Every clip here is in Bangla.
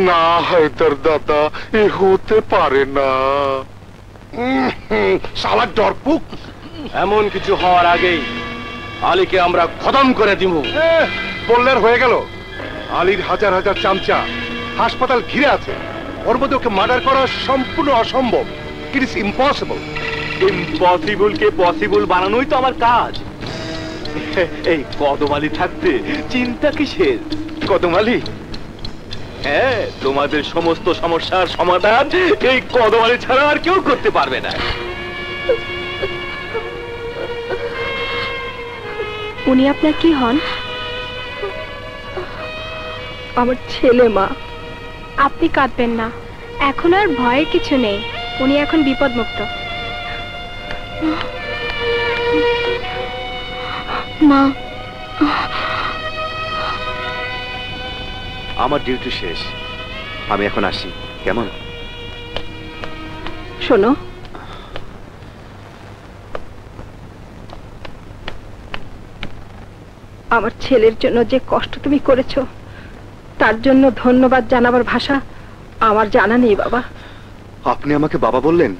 না হায়দার দাদা, এ হতে পারে না। শালা ডরপুক, এমন কিছু হওয়ার আগেই আলীকে আমরা খতম করে দিব। বললে হয়ে গেল? আলীর হাজার হাজার চামচা হাসপাতাল ঘিরে আছে, ওর মধ্যে ওকে মার্ডার করা সম্পূর্ণ অসম্ভব। It is impossible. ইম্পসিবল কে পসিবল বানানোই তো আমার কাজ। এই কদম আলী থাকতে চিন্তা কিসের? কদম আলী, হ্যাঁ, তোমাদের সমস্ত সমস্যার সমাধান এই কদম আলী ছাড়া আর কেউ করতে পারবে না। উনি আপনার কি হন? আমার ছেলে। মা, আপনি কাঁদবেন না, এখন আর ভয়ের কিছু নেই। উনি এখন বিপদমুক্ত। মা, আমার ডিউটি শেষ, আমি এখন আসি, কেমন? শোনো, আমার ছেলের জন্য যে কষ্ট তুমি করেছো, তার জন্য ধন্যবাদ জানাবার ভাষা আমার জানা নেই বাবা। আপনি আমাকে বাবা বললেন?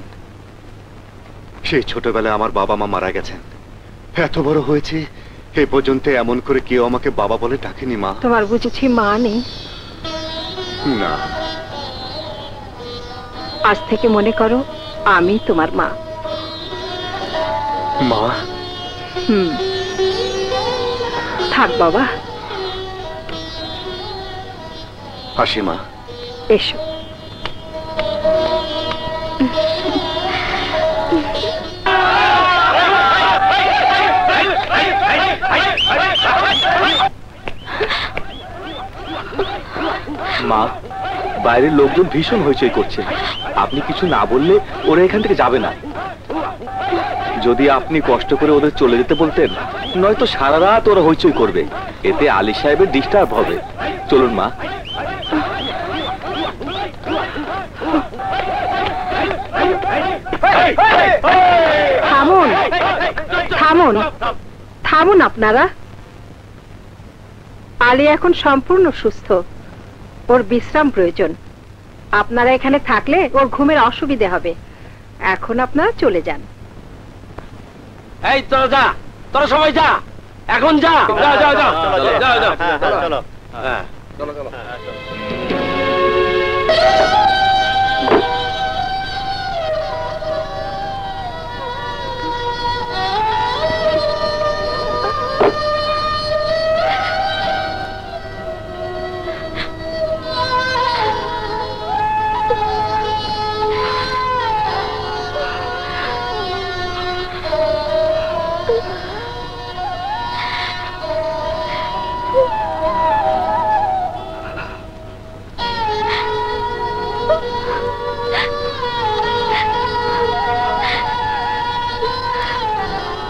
সেই ছোটবেলায় আমার বাবা মা মারা গেছেন, এত বড় হয়েছে এ পর্যন্ত এমন করে কেউ আমাকে বাবা বলে ডাকেনি। মা, তোমার বুঝেছি মা নেই? না, আজ থেকে মনে করো আমি তোমার মা। মা? থাক বাবা। আসি মা। এসো। মা, বাইরের লোকজন ভীষণ হইচই করছে, আপনি কিছু না বললে ওরা এখান থেকে যাবে না। যদি আপনি কষ্ট করে ওদের চলে যেতে বলতেন, নয়তো সারা রাত ওরা হইচই করবে, এতে আলী সাহেবের ডিস্টার্ব হবে। চলুন মা। থামুন, থামুন, থামুন আপনারা। আলী এখন সম্পূর্ণ সুস্থ, ওর বিশ্রাম প্রয়োজন। আপনারা এখানে থাকলে ওর ঘুমের অসুবিধে হবে। এখন আপনারা চলে যান। এই তোরা যা, তোরা সবাই যা, এখন যা। যাও যাও যাও, যাও যাও, চলো। হ্যাঁ, চলো চলো।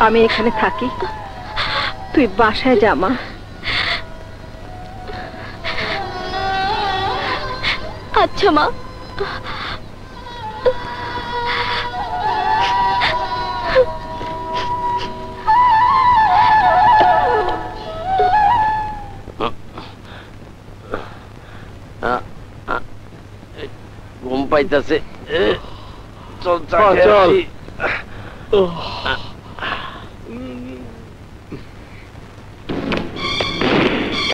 আমি এখানে থাকি, তুই বাসায় যা মা। আচ্ছা মা। ঘুম পাইতেছে, চল চল।